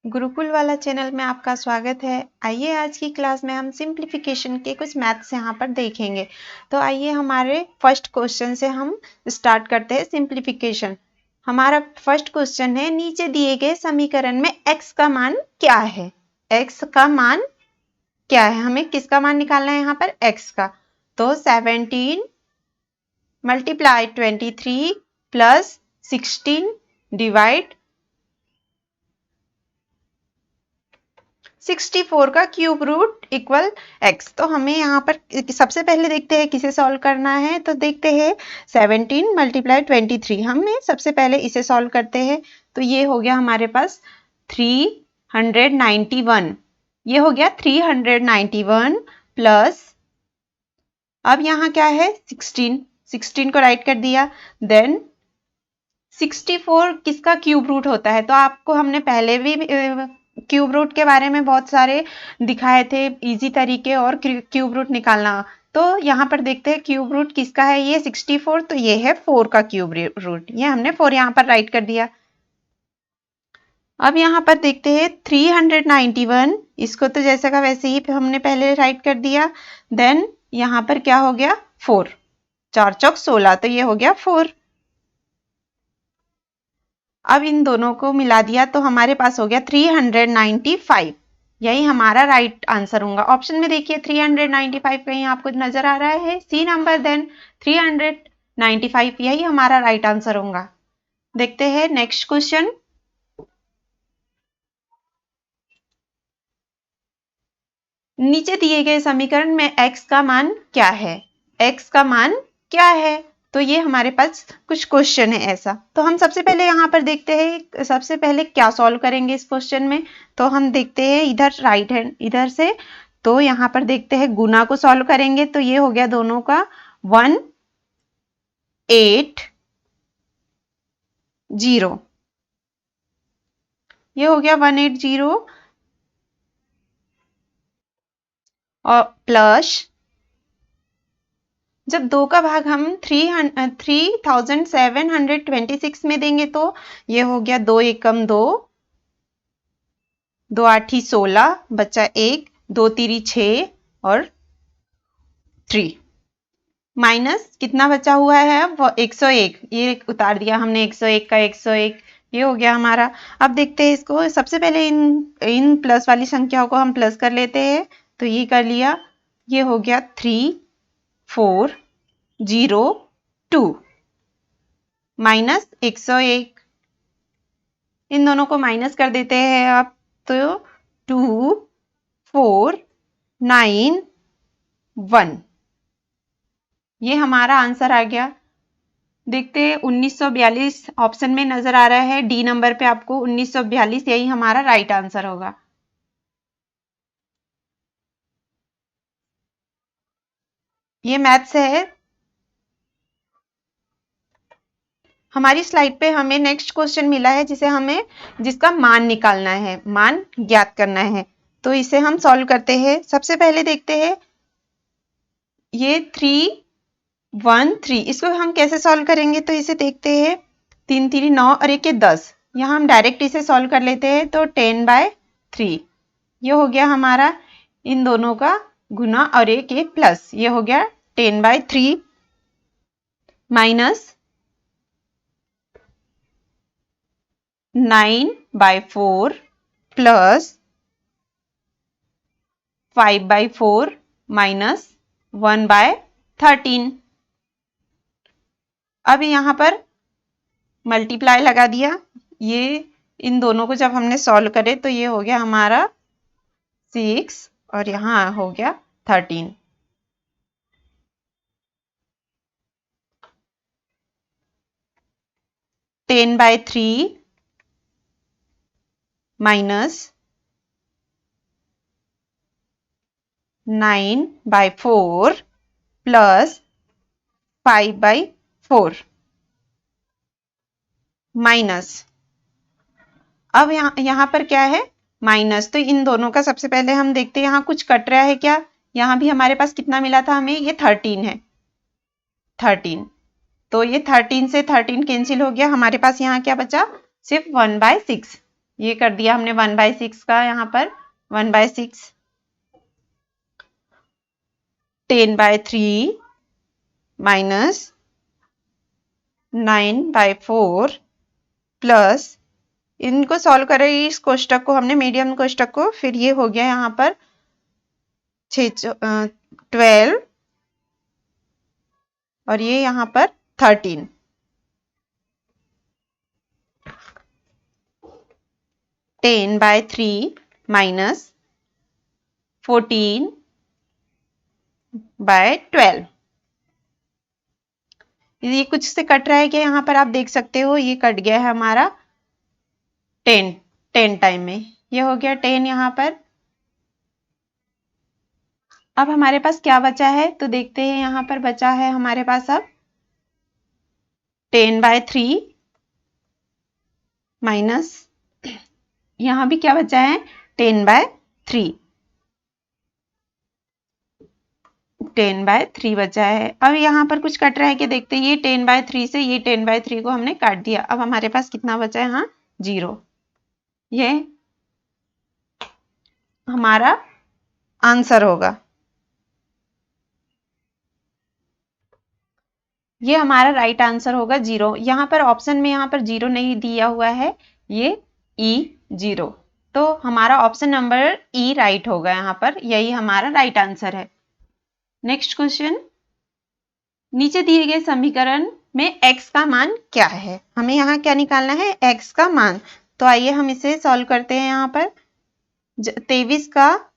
गुरुकुल वाला चैनल में आपका स्वागत है। आइए आज की क्लास में हम सिंप्लीफिकेशन के कुछ मैथ्स यहाँ पर देखेंगे। तो आइए हमारे फर्स्ट क्वेश्चन से हम स्टार्ट करते हैं सिंप्लीफिकेशन। हमारा फर्स्ट क्वेश्चन है, नीचे दिए गए समीकरण में x का मान क्या है। x का मान क्या है, हमें किसका मान निकालना है यहाँ पर, x का। तो 17 मल्टीप्लाई 23 प्लस 16 डिवाइड 64 का क्यूब रूट इक्वल x। तो हमें यहाँ पर सबसे पहले देखते हैं किसे सॉल्व करना है। तो देखते हैं 17 मल्टीप्लाई 23, हमें सबसे पहले इसे सॉल्व करते हैं। तो ये हो गया हमारे पास 391, ये हो गया 391 प्लस, अब यहाँ क्या है 16 को राइट कर दिया। देन 64 किसका क्यूब रूट होता है, तो आपको हमने पहले भी क्यूब रूट के बारे में बहुत सारे दिखाए थे इजी तरीके और क्यूब रूट निकालना। तो यहाँ पर देखते हैं क्यूब रूट किसका है, ये 64, तो ये है 4 का क्यूब रूट, ये हमने 4 यहाँ पर राइट कर दिया। अब यहाँ पर देखते हैं 391, इसको तो जैसा का वैसे ही हमने पहले राइट कर दिया। देन यहाँ पर क्या हो गया 4, 4 चौक 16, तो ये हो गया 4। अब इन दोनों को मिला दिया तो हमारे पास हो गया 395, यही हमारा राइट आंसर होगा। ऑप्शन में देखिए 395 कहीं आपको नजर आ रहा है, सी नंबर, देन 395, यही हमारा राइट आंसर होगा। देखते हैं नेक्स्ट क्वेश्चन। नीचे दिए गए समीकरण में x का मान क्या है, x का मान क्या है। तो ये हमारे पास कुछ क्वेश्चन है ऐसा। तो हम सबसे पहले यहाँ पर देखते हैं, सबसे पहले क्या सॉल्व करेंगे इस क्वेश्चन में। तो हम देखते हैं इधर राइट हैंड इधर से, तो यहाँ पर देखते हैं गुना को सॉल्व करेंगे। तो ये हो गया दोनों का 180, ये हो गया 180 और प्लस, जब 2 का भाग हम 3726 में देंगे तो ये हो गया 2 एकम 2, 2 आठी 16, बचा 1, 2 तीरी 6 और 3, माइनस कितना बचा हुआ है अब 101, ये उतार दिया हमने 101 का 101, ये हो गया हमारा। अब देखते हैं इसको, सबसे पहले इन प्लस वाली संख्याओं को हम प्लस कर लेते हैं। तो ये कर लिया, ये हो गया 3402 माइनस 101, इन दोनों को माइनस कर देते हैं आप। तो 2491, ये हमारा आंसर आ गया। देखते हैं 1942 ऑप्शन में नजर आ रहा है, डी नंबर पे आपको 1942, यही हमारा राइट आंसर होगा। ये मैथ्स है। हमारी स्लाइड पे हमें नेक्स्ट क्वेश्चन मिला है जिसका मान निकालना है, मान ज्ञात करना है। तो इसे हम सॉल्व करते हैं। सबसे पहले देखते हैं ये 313, इसको हम कैसे सॉल्व करेंगे। तो इसे देखते हैं, 3 3 9 और 1 10, यहाँ हम डायरेक्ट इसे सॉल्व कर लेते हैं। तो 10/3, ये हो गया हमारा इन दोनों का गुना और 1 प्लस, ये हो गया 10/3 माइनस 9/4 प्लस 5/4 माइनस 1/13। अब यहाँ पर मल्टीप्लाई लगा दिया, ये इन दोनों को जब हमने सॉल्व करे तो ये हो गया हमारा 6 और यहाँ हो गया 13। Ten by 3 minus 9/4 plus 5/4 minus, अब यहाँ पर क्या है माइनस, तो इन दोनों का सबसे पहले हम देखते हैं यहाँ कुछ कट रहा है क्या। यहाँ भी हमारे पास कितना मिला था हमें, ये 13 है, 13, तो ये 13 से 13 कैंसिल हो गया, हमारे पास यहाँ क्या बचा, सिर्फ 1/6, ये कर दिया हमने 1/6 का यहाँ पर 1/6 10/3 माइनस 9/4 प्लस इनको सॉल्व करें इस कोष्टक को हमने मीडियम कोष्टक को, फिर ये हो गया यहाँ पर 12 और ये यहाँ पर 13 10/3 माइनस 14/12 ये कुछ से कट रहा है क्या? यहाँ पर आप देख सकते हो ये कट गया है हमारा 10 टाइम में, ये हो गया 10 यहाँ पर। अब हमारे पास क्या बचा है तो देखते हैं, यहाँ पर बचा है हमारे पास अब 10/3 माइनस यहाँ भी क्या बचा है 10/3 10/3 बचा है। अब यहाँ पर कुछ कट रहा है कि देखते हैं, ये 10/3 से ये 10/3 को हमने काट दिया। अब हमारे पास कितना बचा है? हाँ 0। ये हमारा आंसर होगा। ये हमारा राइट आंसर होगा 0। यहाँ पर ऑप्शन में यहाँ पर 0 नहीं दिया हुआ है, ये E0, तो हमारा ऑप्शन नंबर E राइट होगा। यहाँ पर यही हमारा राइट आंसर है। नेक्स्ट क्वेश्चन, नीचे दिए गए समीकरण में x का मान क्या है? हमें यहाँ क्या निकालना है? x का मान। तो आइए हम इसे सॉल्व करते हैं। यहाँ पर 23 का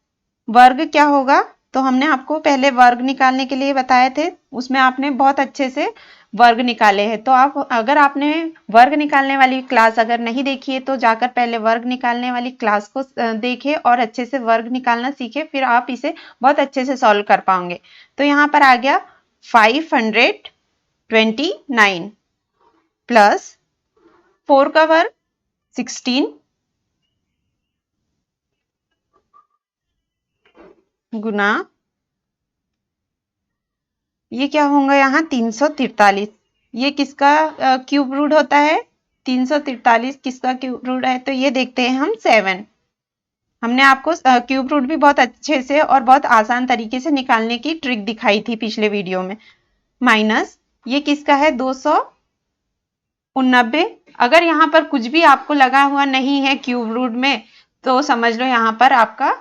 वर्ग क्या होगा? तो हमने आपको पहले वर्ग निकालने के लिए बताए थे, उसमें आपने बहुत अच्छे से वर्ग निकाले हैं। तो आप अगर आपने वर्ग निकालने वाली क्लास अगर नहीं देखी है तो जाकर पहले वर्ग निकालने वाली क्लास को देखें और अच्छे से वर्ग निकालना सीखें, फिर आप इसे बहुत अच्छे से सॉल्व कर पाओगे। तो यहाँ पर आ गया 529 प्लस 4 का वर्ग 16 गुना ये क्या होगा यहाँ 343। ये किसका क्यूब रूट होता है? 343 किसका क्यूब रूट है? तो ये देखते हैं हम 7। हमने आपको क्यूब रूट भी बहुत अच्छे से और बहुत आसान तरीके से निकालने की ट्रिक दिखाई थी पिछले वीडियो में। माइनस ये किसका है? 289। अगर यहाँ पर कुछ भी आपको लगा हुआ नहीं है क्यूब रूट में तो समझ लो यहाँ पर आपका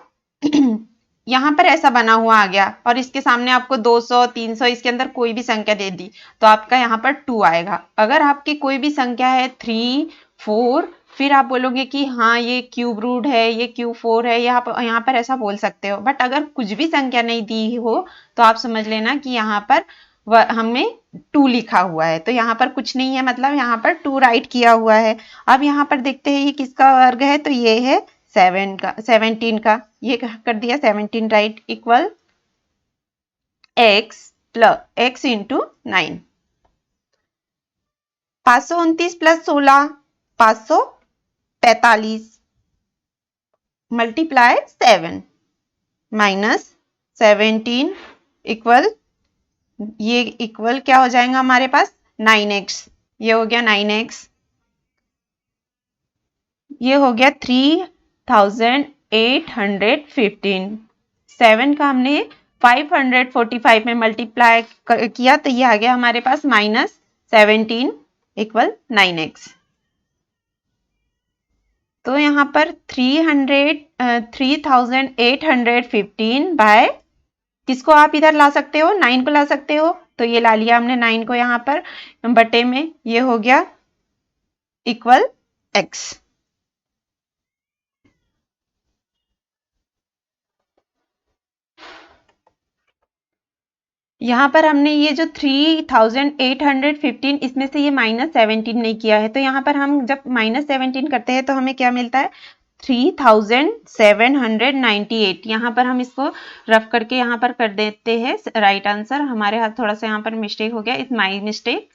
यहाँ पर ऐसा बना हुआ आ गया और इसके सामने आपको 200 300 इसके अंदर कोई भी संख्या दे दी तो आपका यहाँ पर 2 आएगा। अगर आपकी कोई भी संख्या है 3 4 फिर आप बोलोगे कि हाँ ये क्यूब रूट है, ये क्यूब 4 है, यहाँ पर ऐसा बोल सकते हो। बट अगर कुछ भी संख्या नहीं दी हो तो आप समझ लेना कि यहाँ पर हमें 2 लिखा हुआ है, तो यहाँ पर कुछ नहीं है, मतलब यहाँ पर 2 राइट किया हुआ है। अब यहाँ पर देखते हैं ये किसका वर्ग है, तो ये है 17 का, ये कर दिया 17 right, equal x into 9। 529 plus 16 545 multiply 7 minus 17 equal, ये इक्वल क्या हो जाएगा हमारे पास 9x। ये हो गया 9x, ये हो गया 3815। 7 का हमने 545 में मल्टीप्लाई किया तो ये आ गया हमारे पास -17 इक्वल 9x। तो यहाँ पर 3815 बाय किसको आप इधर ला सकते हो? 9 को ला सकते हो, तो ये ला लिया हमने 9 को यहाँ पर बटे में, ये हो गया इक्वल x। यहाँ पर हमने ये जो 3815 इसमें से ये -17 नहीं किया है, तो यहाँ पर हम जब -17 करते हैं तो हमें क्या मिलता है 3798। यहाँ पर हम इसको रफ करके यहाँ पर कर देते हैं राइट आंसर। हमारे हाथ थोड़ा सा यहाँ पर मिस्टेक हो गया, इट्स माई मिस्टेक।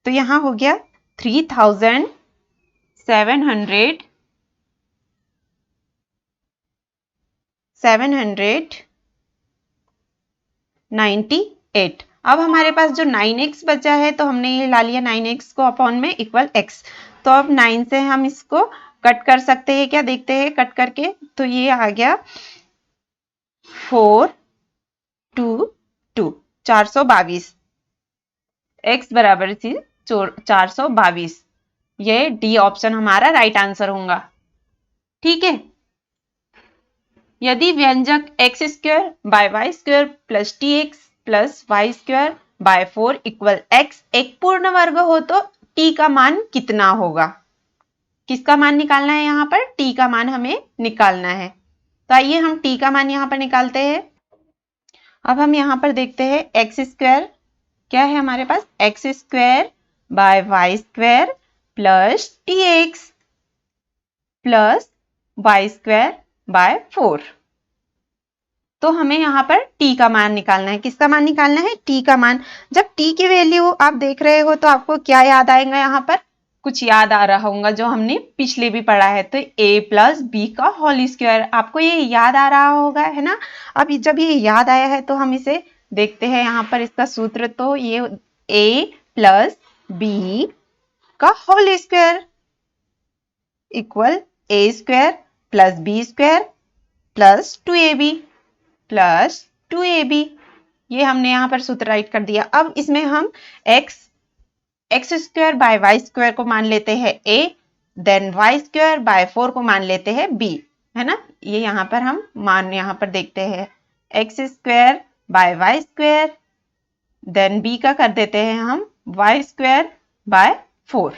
तो यहाँ हो गया 3798 अब हमारे पास जो 9x बचा है तो हमने ये ला लिया 9x को अपॉन में इक्वल x। तो अब 9 से हम इसको कट कर सकते हैं क्या, देखते हैं कट करके। तो ये आ गया 4 2 2 422, x बराबर थी 422। ये डी ऑप्शन हमारा राइट आंसर होगा। ठीक है। यदि व्यंजक x square by Y square plus T x plus Y square by 4 equal x एक पूर्ण वर्ग हो तो टी का मान कितना होगा। किसका मान निकालना है, यहाँ पर टी का मान हमें निकालना है। तो आइए हम टी का मान यहाँ पर निकालते हैं। अब हम यहाँ पर देखते हैं एक्स स्क्वायर क्या है हमारे पास, X square by Y square plus T x plus Y square by 4। तो हमें यहाँ पर t का मान निकालना है। किसका मान निकालना है, t का मान। जब t की वैल्यू आप देख रहे हो तो आपको क्या याद आएगा, यहाँ पर कुछ याद आ रहा होगा जो हमने पिछले भी पढ़ा है। तो a प्लस बी का होल स्क्वायर, आपको ये याद आ रहा होगा, है ना। अब जब ये याद आया है तो हम इसे देखते हैं यहाँ पर इसका सूत्र। तो ये a प्लस बी का whole square equal a square plus b square plus 2ab plus 2ab। ये हमने यहाँ पर सूत्र राइट कर दिया। अब इसमें हम x square by Y square को मान लेते हैं a, then y square by 4 को मान लेते हैं b, है ना। ये यहाँ पर हम मान यहाँ पर देखते हैं x square by Y square, then b का कर देते हैं हम वाई स्क्वायर बाय 4।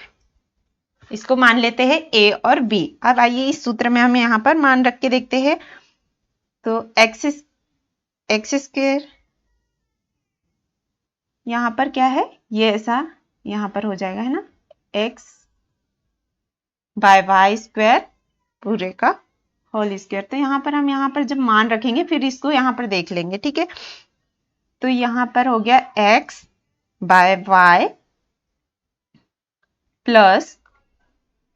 इसको मान लेते हैं a और b। अब आइए इस सूत्र में हम यहाँ पर मान रख के देखते हैं। तो एक्स स्क्वायर यहाँ पर क्या है, ये ऐसा यहाँ पर हो जाएगा, है ना, एक्स बाय वाई स्क्वायर पूरे का होल स्क्वायर। तो यहाँ पर हम यहाँ पर जब मान रखेंगे फिर इसको यहाँ पर देख लेंगे, ठीक है। तो यहाँ पर हो गया x by y plus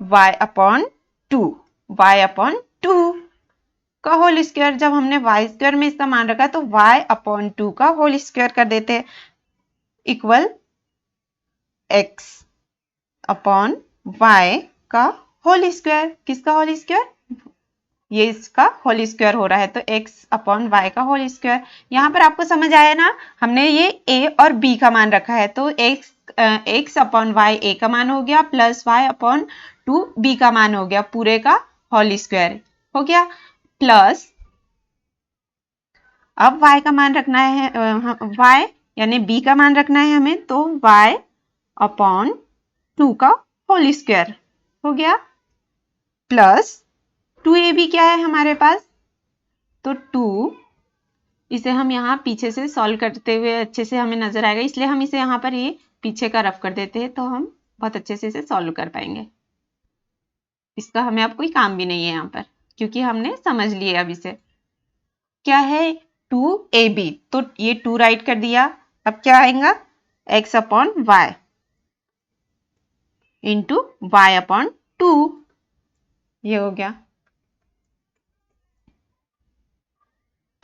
y upon 2, y upon 2 का होल स्क्वायर। जब हमने वाई स्क्वायर में इसका मान रखा तो वाई अपॉन 2 का होल स्क्वायर कर देते हैं इक्वल एक्स अपॉन वाई का होल स्क्वायर। किसका होल स्क्वायर, ये इसका होल स्क्वायर हो रहा है। तो x अपॉन वाई का होल स्क्वायर। यहाँ पर आपको समझ आया ना, हमने ये a और b का मान रखा है। तो x अपॉन वाई a का मान हो गया प्लस y अपॉन 2 b का मान हो गया, पूरे का होल स्क्वायर हो गया। प्लस अब y का मान रखना है, y यानी b का मान रखना है हमें। तो y अपॉन 2 का होल स्क्वायर हो गया प्लस 2ab क्या है हमारे पास, तो 2, इसे हम यहाँ पीछे से सॉल्व करते हुए अच्छे से हमें नजर आएगा, इसलिए हम इसे यहाँ पर ये पीछे का रफ कर देते हैं। तो हम बहुत अच्छे से इसे सॉल्व कर पाएंगे। इसका हमें अब कोई काम भी नहीं है यहाँ पर, क्योंकि हमने समझ लिया। अब इसे क्या है 2ab, तो ये 2 राइट कर दिया। अब क्या आएगा, x upon y into y upon 2, ये हो गया।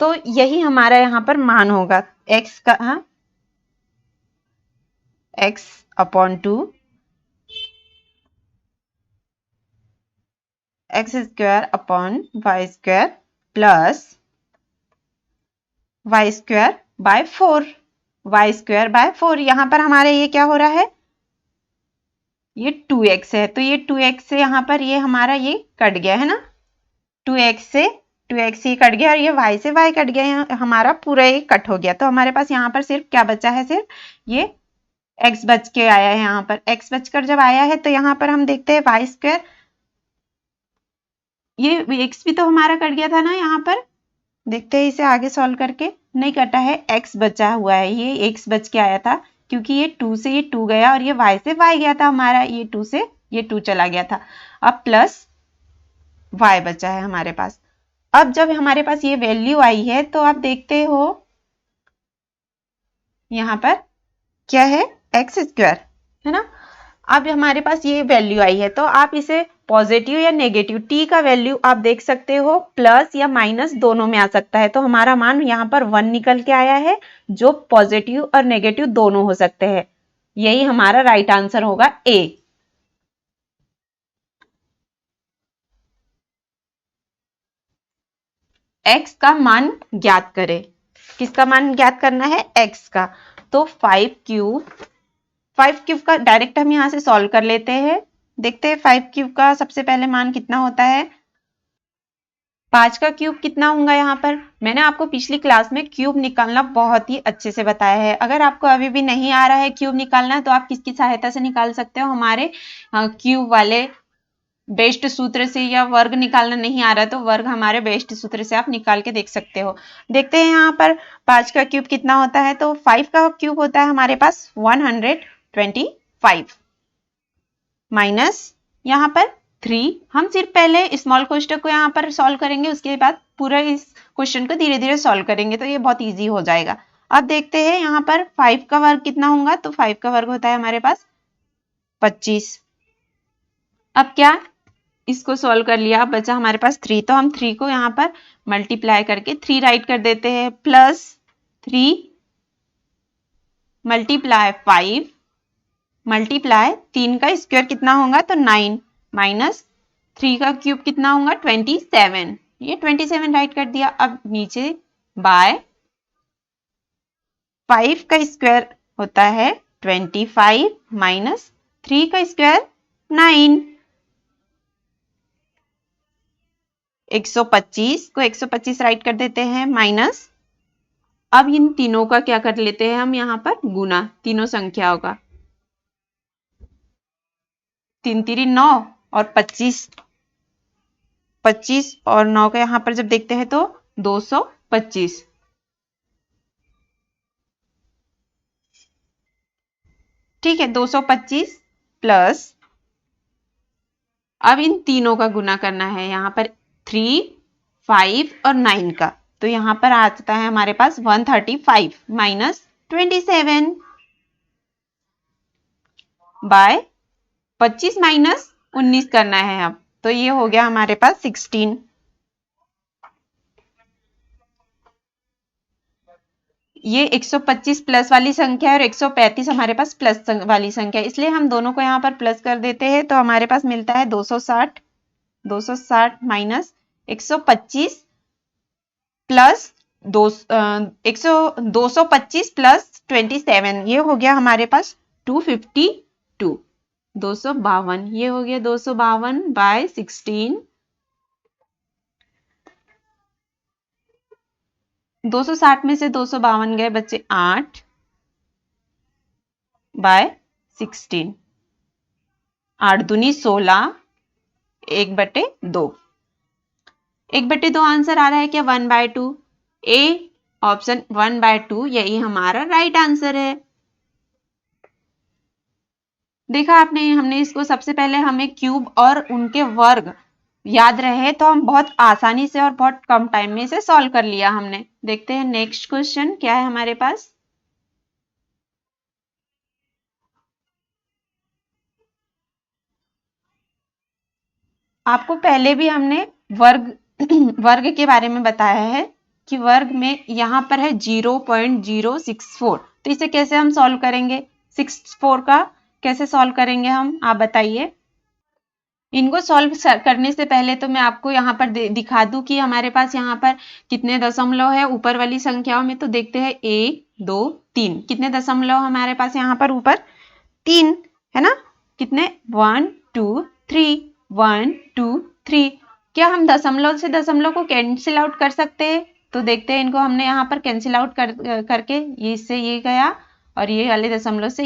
तो यही हमारा यहाँ पर मान होगा x का, हाँ, x upon 2 x square upon y square plus Y square by 4, y square by 4। यहाँ पर हमारे ये क्या हो रहा है, ये 2x है। तो ये 2x से यहाँ पर ये हमारा ये कट गया, है ना, 2x से 2x ही कट गया और ये y से y कट गया, हमारा पूरा ये कट हो गया। तो हमारे पास यहाँ पर सिर्फ क्या बचा है, सिर्फ ये x बच के आया है। यहाँ पर x बचकर जब आया है तो यहाँ पर हम देखते हैं वाई स्क्वायर, ये x भी तो हमारा कट गया था ना। यहाँ पर देखते हैं इसे आगे सॉल्व करके, नहीं कटा है, x बचा हुआ है, ये x बच के आया था क्योंकि ये 2 से ये 2 गया और ये y से y गया था हमारा, ये 2 से ये 2 चला गया था। अब प्लस y बचा है हमारे पास। अब जब हमारे पास ये वैल्यू आई है तो आप देखते हो यहाँ पर क्या है, एक्स स्क्वायर, है ना। अब हमारे पास ये वैल्यू आई है तो आप इसे पॉजिटिव या नेगेटिव, टी का वैल्यू आप देख सकते हो प्लस या माइनस दोनों में आ सकता है। तो हमारा मान यहाँ पर 1 निकल के आया है, जो पॉजिटिव और नेगेटिव दोनों हो सकते हैं। यही हमारा राइट आंसर होगा ए। x का मान ज्ञात करें। किसका मान ज्ञात करना है? x का। तो 5 क्यूब का डायरेक्ट हम यहां से सॉल्व कर लेते हैं। देखते हैं 5 क्यूब का सबसे पहले मान कितना होता है। 5 का क्यूब कितना होगा? यहाँ पर मैंने आपको पिछली क्लास में क्यूब निकालना बहुत ही अच्छे से बताया है। अगर आपको अभी भी नहीं आ रहा है क्यूब निकालना, तो आप किसकी सहायता से निकाल सकते हो? हमारे क्यूब वाले बेस्ट सूत्र से, या वर्ग निकालना नहीं आ रहा तो वर्ग हमारे बेस्ट सूत्र से आप निकाल के देख सकते हो। देखते हैं यहाँ पर 5 का क्यूब कितना होता है। तो 5 का क्यूब होता है हमारे पास 125 माइनस यहाँ पर 3। हम सिर्फ पहले स्मॉल कोष्टक को यहाँ पर सॉल्व करेंगे, उसके बाद पूरा इस क्वेश्चन को धीरे धीरे सॉल्व करेंगे, तो ये बहुत ईजी हो जाएगा। अब देखते हैं यहाँ पर 5 का वर्ग कितना होगा। तो 5 का वर्ग होता है हमारे पास 25। अब क्या इसको सॉल्व कर लिया, अब बचा हमारे पास 3। तो हम 3 को यहाँ पर मल्टीप्लाई करके 3 राइट कर देते हैं, प्लस 3 मल्टीप्लाई 5 मल्टीप्लाई 3 का स्क्वायर कितना होगा? तो 9 माइनस 3 का क्यूब कितना होगा? 27। ये 27 राइट कर दिया। अब नीचे बाय 5 का स्क्वायर होता है 25 माइनस 3 का स्क्वायर 9। 125 को 125 राइट कर देते हैं, माइनस अब इन तीनों का क्या कर लेते हैं हम यहाँ पर? गुना तीनों संख्याओं का। 3 3 9 और 25 और 9 का यहाँ पर जब देखते हैं तो 225। ठीक है, 225 प्लस अब इन तीनों का गुना करना है यहाँ पर 3 5 और 9 का। तो यहाँ पर आता है हमारे पास 135 माइनस 27 बाय 25 माइनस 19 करना है अब। तो ये हो गया हमारे पास 16। ये 125 प्लस वाली संख्या है और 135 हमारे पास प्लस वाली संख्या है, इसलिए हम दोनों को यहाँ पर प्लस कर देते हैं। तो हमारे पास मिलता है 260 माइनस 125 प्लस 225 प्लस 27, ये हो गया हमारे पास 252। 252 ये हो गया 252 बाय 16। 260 में से 252 गए, बच्चे 8 बाय 16। 8 दूनी 16, 1/2। 1/2 आंसर आ रहा है क्या? 1/2। ए ऑप्शन 1/2 यही हमारा राइट आंसर है। देखा आपने, हमने इसको सबसे पहले हमें क्यूब और उनके वर्ग याद रहे तो हम बहुत आसानी से और बहुत कम टाइम में इसे सॉल्व कर लिया हमने। देखते हैं नेक्स्ट क्वेश्चन क्या है हमारे पास। आपको पहले भी हमने वर्ग वर्ग के बारे में बताया है कि वर्ग में यहाँ पर है 0.064। तो इसे कैसे हम सॉल्व करेंगे? 64 का कैसे सॉल्व करेंगे हम, आप बताइए। इनको सॉल्व करने से पहले तो मैं आपको यहाँ पर दिखा दूं कि हमारे पास यहाँ पर कितने दशमलव है ऊपर वाली संख्याओं में। तो देखते हैं 1 2 3 कितने दशमलव हमारे पास यहाँ पर ऊपर? 3 है ना। कितने? 1 2 3 1 2 3। क्या हम दशमलव से दशमलव को कैंसिल आउट कर सकते हैं? तो देखते हैं, इनको हमने यहाँ पर कैंसिल आउट करके ये इससे ये गया और ये वाले दशमलव से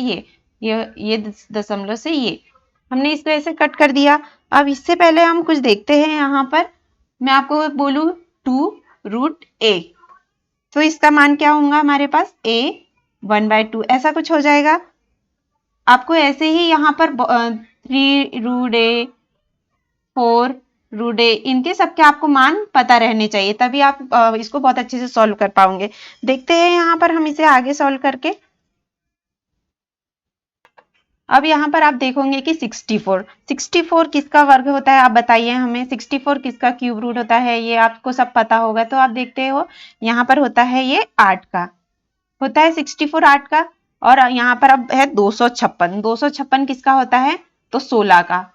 ये दशमलव से ये, हमने इसको ऐसे कट कर दिया। अब इससे पहले हम कुछ देखते हैं यहाँ पर। मैं आपको बोलूं 2√a, तो इसका मान क्या होगा हमारे पास? a 1/2 ऐसा कुछ हो जाएगा। आपको ऐसे ही यहाँ पर 3√a 4√a इनके सबके आपको मान पता रहने चाहिए, तभी आप इसको बहुत अच्छे से सॉल्व कर पाओगे। देखते हैं यहाँ पर हम इसे आगे सॉल्व करके। अब यहाँ पर आप देखोगे कि 64 किसका वर्ग होता है, आप बताइए हमें। 64 किसका क्यूब रूट होता है, ये आपको सब पता होगा। तो आप देखते हो यहाँ पर होता है ये 8 का, होता है 64 8 का। और यहाँ पर अब है 256 किसका होता है, तो 16 का।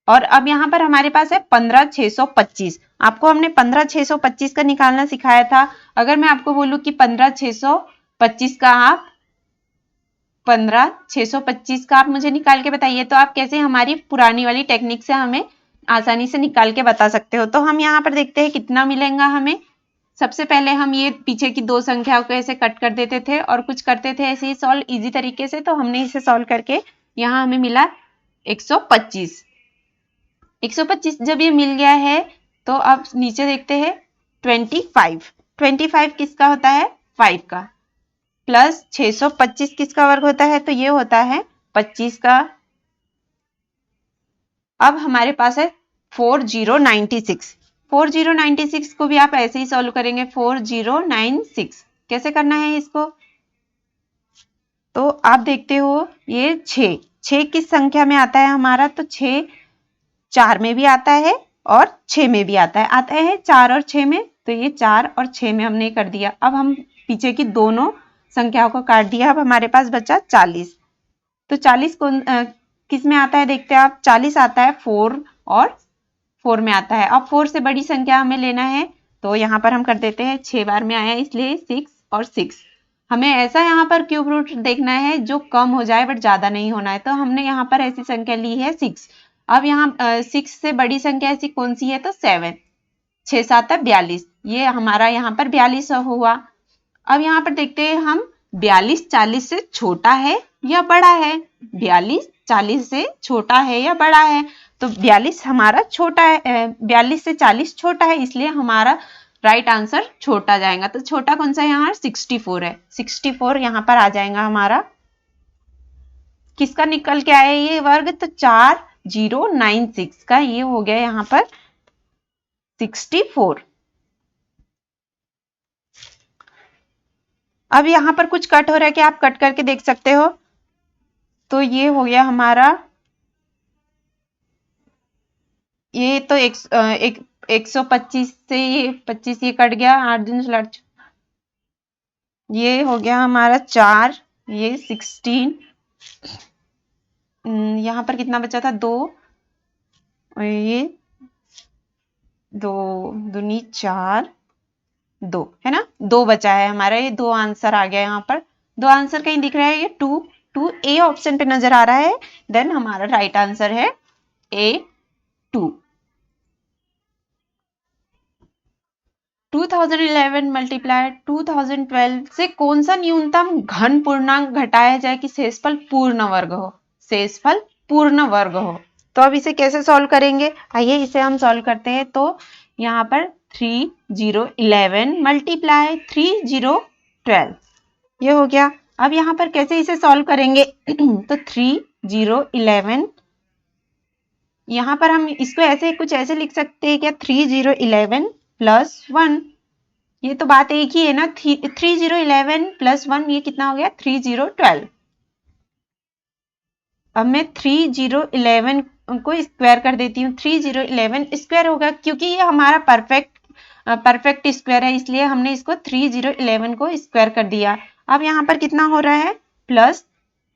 और अब यहाँ पर हमारे पास है 15625। आपको हमने 15625 का निकालना सिखाया था। अगर मैं आपको बोलूं कि 15625 का आप 15625 का आप मुझे निकाल के बताइए, तो आप कैसे हमारी पुरानी वाली टेक्निक से हमें आसानी से निकाल के बता सकते हो। तो हम यहाँ पर देखते हैं कितना मिलेगा हमें। सबसे पहले हम ये पीछे की दो संख्याओं को ऐसे कट कर देते थे और कुछ करते थे ऐसे ही सॉल्व इजी तरीके से। तो हमने इसे सॉल्व करके यहाँ हमें मिला 125। 125 जब ये मिल गया है तो अब नीचे देखते हैं 25 किसका होता है, 5 का। प्लस 625 किसका वर्ग होता है, तो ये होता है 25 का। अब हमारे पास है 4096 को भी आप ऐसे ही सॉल्व करेंगे। 4096 कैसे करना है इसको, तो आप देखते हो ये 6 किस संख्या में आता है हमारा, तो 6 4 में भी आता है और 6 में भी आता है 4 और 6 में। तो ये 4 और 6 में हमने कर दिया। अब हम पीछे की दोनों संख्याओं को काट दिया। अब हमारे पास बचा 40। तो 40 किस में आता है देखते हैं आप, 40 आता है 4 और 4 में आता है। अब 4 से बड़ी संख्या हमें लेना है, तो यहाँ पर हम कर देते हैं 6 बार में आया इसलिए 6 और 6। हमें ऐसा यहाँ पर क्यूब रूट देखना है जो कम हो जाए बट ज्यादा नहीं होना है। तो हमने यहाँ पर ऐसी संख्या ली है 6। अब यहाँ 6 से बड़ी संख्या ऐसी कौन सी है, तो 7। 6 7 42, ये हमारा यहाँ पर 42 हुआ। अब यहाँ पर देखते हैं हम 42 40 से छोटा है या बड़ा है। 42 40 से छोटा है या बड़ा है, तो 42 हमारा छोटा है, 42 से 40 छोटा है, इसलिए हमारा राइट आंसर छोटा जाएगा। तो छोटा कौन सा है यहाँ, 64 है। 64 यहाँ पर आ जाएगा हमारा। किसका निकल के आया ये वर्ग, तो 4096 का ये हो गया यहाँ पर 64। अब यहाँ पर कुछ कट हो रहा है कि आप कट करके देख सकते हो। तो ये हो गया हमारा, ये तो 125 से ये 25 ये कट गया, 8 दिन लट, ये हो गया हमारा 4, ये 16। यहाँ पर कितना बचा था, 2, और ये 2 दूनी 4, 2 है ना, 2 बचा है हमारा। ये 2 आंसर आ गया यहाँ पर। 2 आंसर कहीं दिख रहा है, ये 2 ए ऑप्शन पे नजर आ रहा है। देन हमारा राइट आंसर है A2। 2011 मल्टीप्लाई 2012 से कौन सा न्यूनतम घन पूर्णांक घटाया जाए कि शेषफल पूर्ण वर्ग हो, शेषफल पूर्ण वर्ग हो। तो अब इसे कैसे सॉल्व करेंगे, आइए इसे हम सॉल्व करते हैं। तो यहाँ पर 3011 मल्टीप्लाई 3012 ये हो गया। अब यहाँ पर कैसे इसे सॉल्व करेंगे तो 3011, यहाँ पर हम इसको ऐसे कुछ ऐसे लिख सकते हैं क्या, 3011 प्लस 1, ये तो बात एक ही है ना। 3011 प्लस 1 ये कितना हो गया, 3012। अब मैं 3011 को स्क्वायर कर देती हूँ। 3011 स्क्वायर होगा क्योंकि ये हमारा परफेक्ट स्क्वायर है, इसलिए हमने इसको 3011 को स्क्वायर कर दिया। अब यहाँ पर कितना हो रहा है, प्लस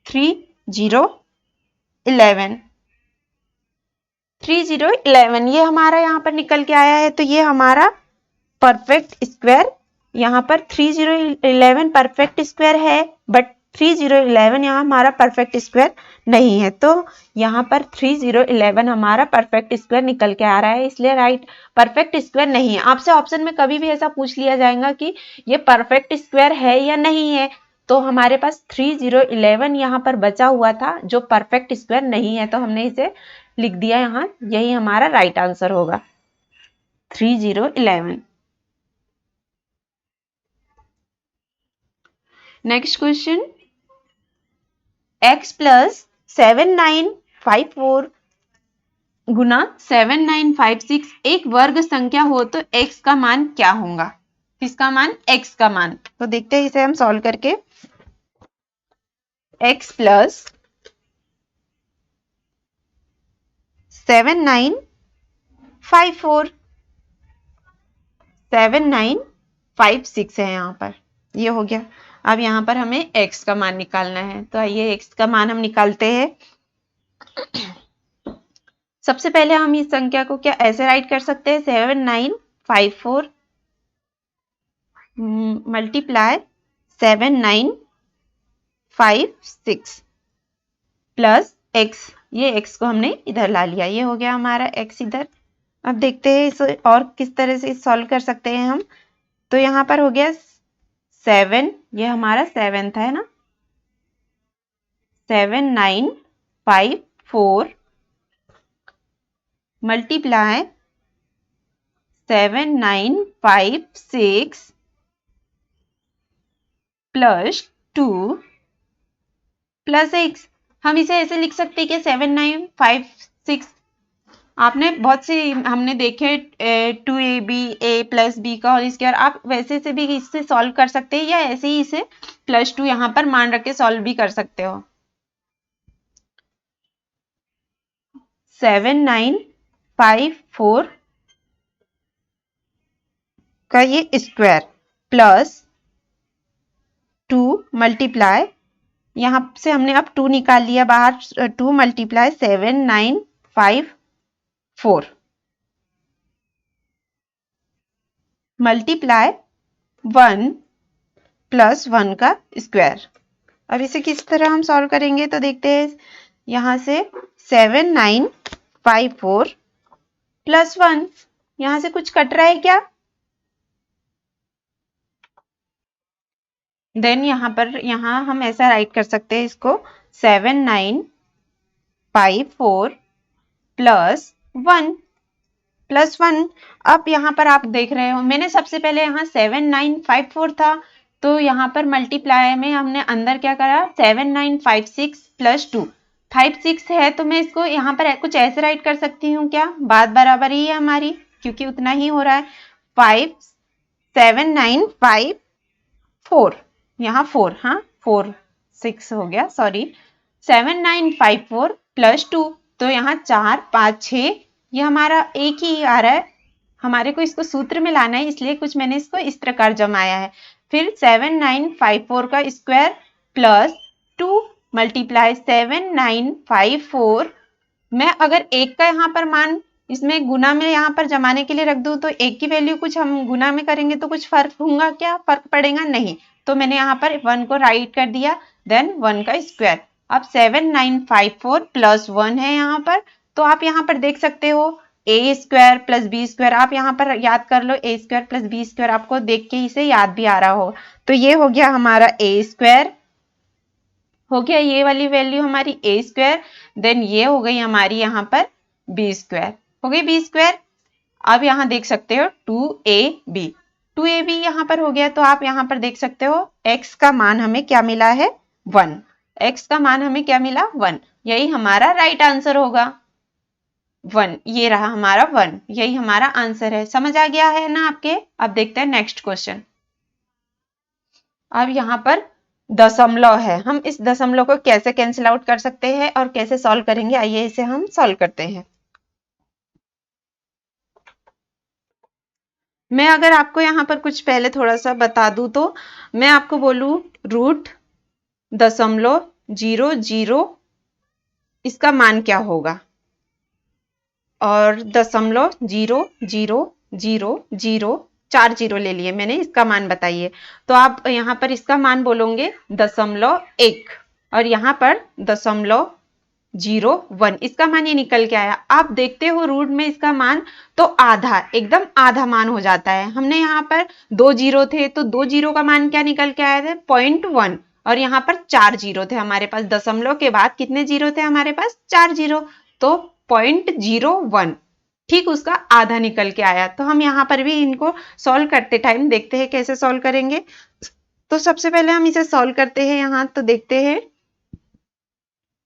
3011 ये हमारा यहाँ पर निकल के आया है। तो ये हमारा परफेक्ट स्क्वायर, यहाँ पर 3011 परफेक्ट स्क्वायर है बट 3011 यहाँ हमारा परफेक्ट स्क्वायर नहीं है। तो यहाँ पर 3011 हमारा परफेक्ट स्क्वायर निकल के आ रहा है, इसलिए राइट परफेक्ट स्क्वायर नहीं है। आपसे ऑप्शन में कभी भी ऐसा पूछ लिया जाएगा कि ये परफेक्ट स्क्वायर है या नहीं है, तो हमारे पास 3011 यहाँ पर बचा हुआ था जो परफेक्ट स्क्वायर नहीं है, तो हमने इसे लिख दिया यहाँ, यही हमारा राइट आंसर होगा 3011। नेक्स्ट क्वेश्चन, x प्लस 7954 गुना 7956 एक वर्ग संख्या हो तो x का मान क्या होगा, किसका मान, x का मान। तो देखते हैं इसे हम सॉल्व करके। x प्लस 7954 7956 है यहाँ पर, ये हो गया। अब यहाँ पर हमें x का मान निकालना है, तो आइए x का मान हम निकालते हैं। सबसे पहले हम इस संख्या को क्या ऐसे राइट कर सकते हैं, 7954 मल्टीप्लाई 7956 प्लस x, ये x को हमने इधर ला लिया, ये हो गया हमारा x इधर। अब देखते हैं इसे और किस तरह से सॉल्व कर सकते हैं हम। तो यहाँ पर हो गया 7, ये हमारा 7 था, है ना, 7954 मल्टीप्लाई 7956 प्लस 2 प्लस x। हम इसे ऐसे लिख सकते हैं कि 7956, आपने बहुत सी हमने देखे 2ab a प्लस b का होल स्क्वायर, आप वैसे से भी इससे सॉल्व कर सकते हैं या ऐसे ही इसे +2 यहाँ पर मान रख के सॉल्व भी कर सकते हो। 7954 का ये स्क्वायर प्लस 2 मल्टीप्लाई, यहाँ से हमने अब 2 निकाल लिया बाहर, 2 मल्टीप्लाई 7954 मल्टीप्लाई 1 प्लस 1 का स्क्वायर। अब इसे किस तरह हम सॉल्व करेंगे, तो देखते हैं यहाँ से 7954 प्लस 1, यहाँ से कुछ कट रहा है क्या, देन यहाँ हम ऐसा राइट कर सकते हैं इसको 7954 प्लस 1। अब यहाँ पर आप देख रहे हो मैंने सबसे पहले यहाँ 7954 था, तो यहाँ पर मल्टीप्लाई में हमने अंदर क्या करा 7956 प्लस 2, 56 है, तो मैं इसको यहाँ पर कुछ ऐसे राइट कर सकती हूँ क्या, बात बराबर ही है हमारी क्योंकि उतना ही हो रहा है। 7954 यहाँ 4, हाँ 4 6 हो गया, सॉरी 7954 प्लस 2, तो यहाँ 4 5 6, ये हमारा एक ही आ रहा है, हमारे को इसको सूत्र में लाना है इसलिए कुछ मैंने इसको इस प्रकार जमाया है। फिर 7954 का स्क्वायर प्लस 2 मल्टीप्लाई 7954, मैं अगर एक का यहाँ पर मान इसमें गुना में यहाँ पर जमाने के लिए रख दूं तो एक की वैल्यू कुछ हम गुना में करेंगे तो कुछ फर्क होगा क्या, फर्क पड़ेगा नहीं, तो मैंने यहाँ पर 1 को राइट कर दिया, देन 1 का स्क्वायर। अब 7954 प्लस 1 है यहाँ पर, तो आप यहाँ पर देख सकते हो ए स्क्वायर प्लस बी स्क्वायर, आप यहाँ पर याद कर लो ए स्क्वायर प्लस बी स्क्वायर, आपको देख के इसे याद भी आ रहा हो, तो ये हो गया हमारा ए स्क्वायर, हो गया ये वाली वैल्यू हमारी ए स्क्वायर, देन ये हो गई हमारी यहाँ पर बी स्क्वायर, हो गई बी स्क्वायर। अब यहाँ देख सकते हो 2ab, 2ab यहाँ पर हो गया, तो आप यहाँ पर देख सकते हो x का मान हमें क्या मिला है 1, x का मान हमें क्या मिला 1, यही हमारा राइट आंसर होगा 1, ये रहा हमारा 1, यही हमारा आंसर है। समझ आ गया है ना आपके। अब देखते हैं नेक्स्ट क्वेश्चन। अब यहाँ पर दशमलव है, हम इस दशमलव को कैसे कैंसिल आउट कर सकते हैं और कैसे सॉल्व करेंगे, आइए इसे हम सॉल्व करते हैं। मैं अगर आपको यहाँ पर कुछ पहले थोड़ा सा बता दूं तो मैं आपको बोलूं √0.00 इसका मान क्या होगा, और 0.0000 4 जीरो ले लिए मैंने, इसका मान बताइए, तो आप यहाँ पर इसका मान बोलोगे 0.1 और यहाँ पर 0.01, इसका मान ये निकल के आया। आप देखते हो रूट में इसका मान तो आधा, एकदम आधा मान हो जाता है। हमने यहाँ पर 2 जीरो थे तो 2 जीरो का मान क्या निकल के आया था 0.1, और यहाँ पर 4 जीरो थे हमारे पास, दशमलव के बाद कितने जीरो थे हमारे पास 4 जीरो, तो 0.01 ठीक उसका आधा निकल के आया। तो हम यहाँ पर भी इनको सॉल्व करते टाइम देखते हैं कैसे सॉल्व करेंगे। तो सबसे पहले हम इसे सॉल्व करते हैं, यहाँ तो देखते हैं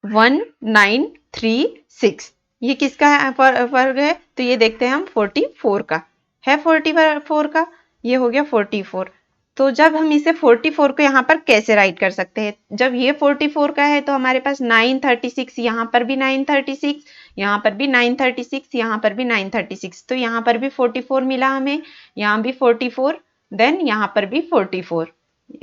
1936, ये किसका वर्ग है, तो ये देखते हैं हम 44 का है, 44 का ये हो गया 44। तो जब हम इसे 44 को यहाँ पर कैसे राइट कर सकते हैं, जब ये 44 का है तो हमारे पास 936, यहाँ पर भी 936, यहाँ पर भी 936, यहाँ पर भी 936, तो यहाँ पर भी 44 मिला हमें, यहाँ भी 44, देन यहाँ पर भी 44,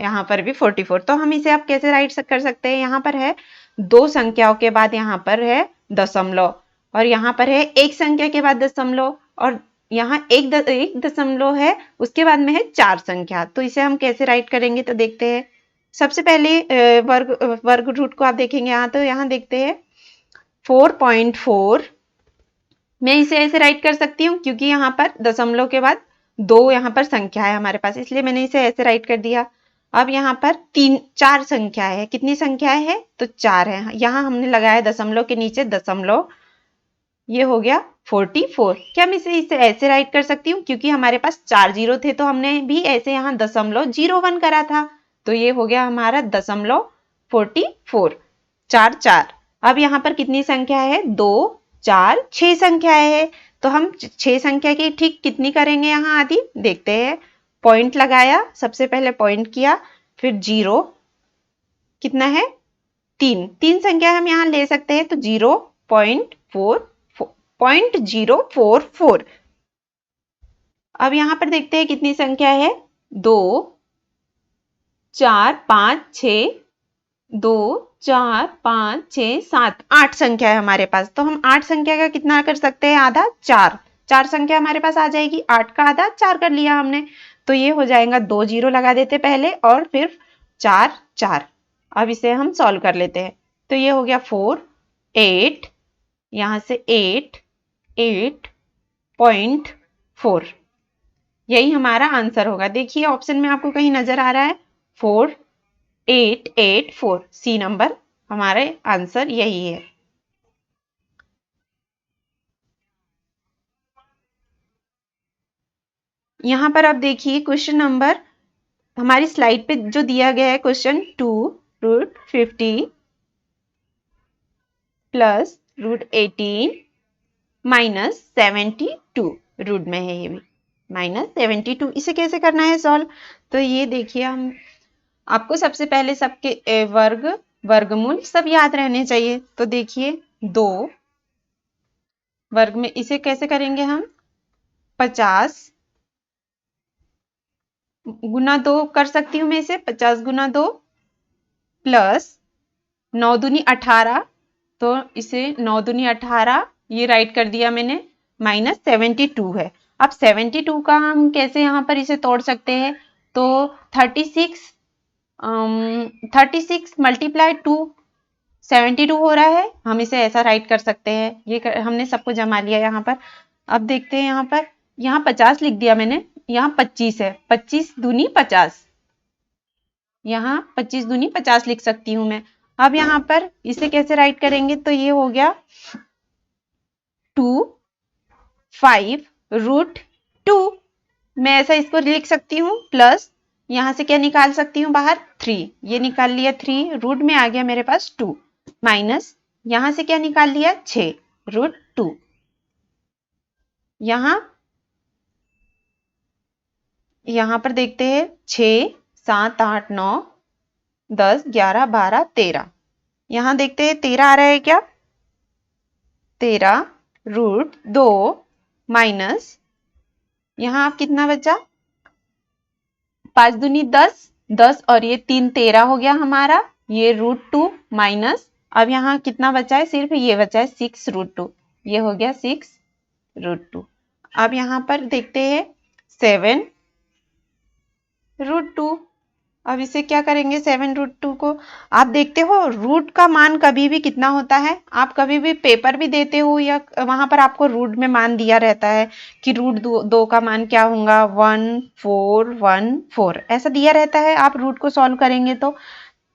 यहाँ पर भी 44। तो हम इसे आप कैसे राइट कर सकते हैं, यहाँ पर है दो संख्याओं के बाद यहाँ पर है दशमलव, और यहाँ पर है एक संख्या के बाद दशमलव, और यहाँ एक दशमलव है, उसके बाद में है 4 संख्या। तो इसे हम कैसे राइट करेंगे, तो देखते हैं। सबसे पहले वर्ग रूट को आप देखेंगे यहाँ, तो यहाँ देखते हैं 4.4, मैं इसे ऐसे राइट कर सकती हूँ क्योंकि यहाँ पर दशमलव के बाद 2 यहाँ पर संख्या है हमारे पास, इसलिए मैंने इसे ऐसे राइट कर दिया। अब यहाँ पर 4 संख्या है, कितनी संख्याएं है, तो 4 है, यहाँ हमने लगाया दशमलव के नीचे दशमलव, ये हो गया 44। क्या मैं इसे ऐसे राइट कर सकती हूँ, क्योंकि हमारे पास 4 जीरो थे तो हमने भी ऐसे यहाँ दशमलव 01 करा था, तो ये हो गया हमारा दशमलव 44, 4 4। अब यहाँ पर कितनी संख्या है, 2 4 6 संख्याएं है, तो हम 6 संख्या की ठीक कितनी करेंगे यहाँ आधी, देखते हैं। पॉइंट लगाया, सबसे पहले पॉइंट किया, फिर 0, कितना है 3, 3 संख्या हम यहाँ ले सकते हैं, तो 0.044। अब यहाँ पर देखते हैं कितनी संख्या है, 2 4 5 6, 2 4 5 6 7 8 संख्या है हमारे पास, तो हम 8 संख्या का कितना कर सकते हैं, आधा 4, 4 संख्या हमारे पास आ जाएगी, 8 का आधा 4 कर लिया हमने, तो ये हो जाएगा, 2 जीरो लगा देते पहले और फिर 4 4। अब इसे हम सॉल्व कर लेते हैं, तो ये हो गया 4 8, यहाँ से 8.4, यही हमारा आंसर होगा। देखिए ऑप्शन में आपको कहीं नजर आ रहा है 4884, सी नंबर हमारे आंसर यही है। यहां पर आप देखिए क्वेश्चन नंबर हमारी स्लाइड पे जो दिया गया है, क्वेश्चन 2√50 प्लस √18 माइनस 72, रूट में है ये भी -72, इसे कैसे करना है सॉल्व, तो ये देखिए हम आपको सबसे पहले सबके वर्गमूल सब याद रहने चाहिए। तो देखिए 2 वर्ग में इसे कैसे करेंगे हम, 50 गुना 2 कर सकती हूँ मैं इसे, 50 गुना 2 प्लस 9 दूनी 18, तो इसे 9 दूनी 18 ये राइट कर दिया मैंने, -72 है। अब 72 का हम कैसे यहाँ पर इसे तोड़ सकते हैं, तो 36 मल्टीप्लाई 2 72 हो रहा है, हम इसे ऐसा राइट कर सकते हैं। ये हमने सबको जमा लिया यहाँ पर। अब देखते हैं यहाँ पर, यहाँ 50 लिख दिया मैंने, यहाँ 25 है, 25 दूनी 50, यहाँ 25 दूनी 50 लिख सकती हूँ मैं। अब यहाँ पर इसे कैसे राइट करेंगे, तो ये हो गया 2 5√2, मैं ऐसा इसको लिख सकती हूँ, प्लस यहाँ से क्या निकाल सकती हूँ बाहर, 3, ये निकाल लिया 3, रूट में आ गया मेरे पास 2, माइनस यहाँ से क्या निकाल लिया 6√2, यहाँ पर देखते हैं 6 7 8 9 10 11 12 13, यहाँ देखते हैं 13 आ रहा है क्या, 13√2 माइनस यहाँ आप कितना बचा, 5 दूनी 10, 10 और ये 3 13 हो गया हमारा, ये √2 माइनस, अब यहाँ कितना बचा है, सिर्फ ये बचा है 6√2, ये हो गया 6√2। अब यहाँ पर देखते हैं 7√2, अब इसे क्या करेंगे 7√2 को, आप देखते हो रूट का मान कभी भी कितना होता है, आप कभी भी पेपर भी देते हो या वहां पर आपको रूट में मान दिया रहता है कि √2 का मान क्या होगा, 1414 ऐसा दिया रहता है, आप रूट को सॉल्व करेंगे तो।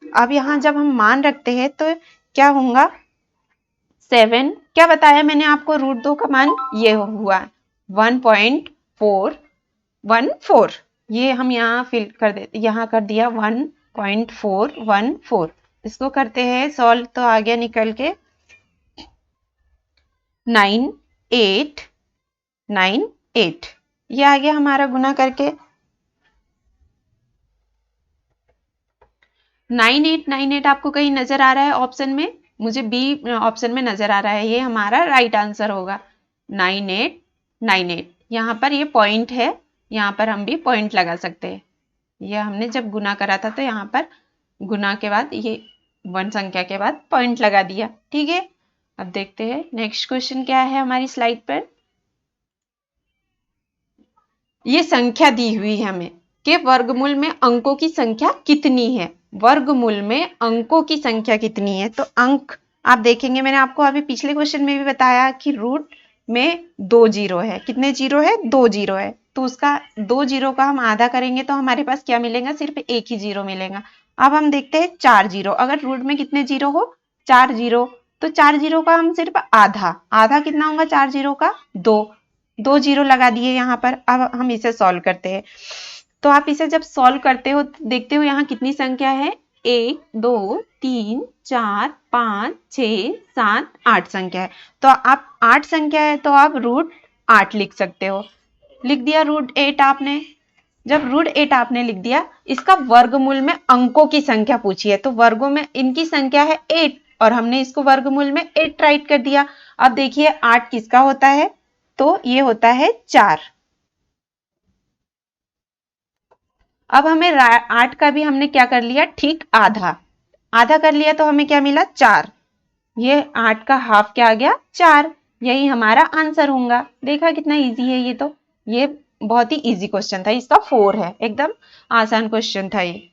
अब यहाँ जब हम मान रखते हैं तो क्या होगा, 7 क्या बताया मैंने आपको, √2 का मान ये हुआ 1.414, ये हम यहाँ फिल कर देते, यहाँ कर दिया 1.414, इसको करते हैं सॉल्व, तो आ गया निकल के 9898, ये आ गया हमारा गुना करके 9898, आपको कहीं नजर आ रहा है ऑप्शन में, मुझे बी ऑप्शन में नजर आ रहा है, ये हमारा राइट आंसर होगा 9898। यहाँ पर ये पॉइंट है, यहाँ पर हम भी पॉइंट लगा सकते हैं। ये हमने जब गुना करा था तो यहाँ पर गुना के बाद ये 1 संख्या के बाद पॉइंट लगा दिया। ठीक है, अब देखते हैं नेक्स्ट क्वेश्चन क्या है हमारी स्लाइड पर। ये संख्या दी हुई है हमें कि वर्गमूल में अंकों की संख्या कितनी है। वर्गमूल में अंकों की संख्या कितनी है, तो अंक आप देखेंगे, मैंने आपको अभी पिछले क्वेश्चन में भी बताया कि रूट में 2 जीरो है। कितने जीरो है? 2 जीरो है। तो उसका 2 जीरो का हम आधा करेंगे तो हमारे पास क्या मिलेगा? सिर्फ एक ही जीरो मिलेगा। अब हम देखते हैं 4 जीरो। अगर रूट में कितने जीरो हो? 4 जीरो। तो 4 जीरो का हम सिर्फ आधा कितना होगा 4 जीरो का? 2 जीरो लगा दिए यहाँ पर। अब हम इसे सॉल्व करते हैं। तो आप इसे जब सॉल्व करते हो तो देखते हो यहाँ कितनी संख्या है? 1 2 3 4 5 6 7 8 संख्या है। तो आप 8 संख्या है तो आप रूट 8 लिख सकते हो। लिख दिया रूट 8 आपने। जब रूट 8 आपने लिख दिया, इसका वर्गमूल में अंकों की संख्या पूछी है, तो वर्गों में इनकी संख्या है 8 और हमने इसको वर्गमूल में 8 राइट कर दिया। अब देखिए 8 किसका होता है? तो ये होता है 4। अब हमें 8 का भी हमने क्या कर लिया? ठीक आधा कर लिया तो हमें क्या मिला? 4। ये 8 का हाफ क्या आ गया? 4। यही हमारा आंसर होगा। देखा कितना इजी है ये। तो ये बहुत ही इजी क्वेश्चन था, इसका 4 है, एकदम आसान क्वेश्चन था ये।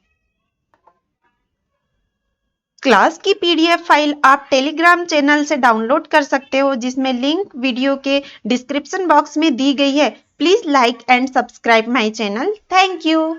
क्लास की पीडीएफ फाइल आप टेलीग्राम चैनल से डाउनलोड कर सकते हो, जिसमें लिंक वीडियो के डिस्क्रिप्शन बॉक्स में दी गई है। Please like and subscribe my channel. Thank you.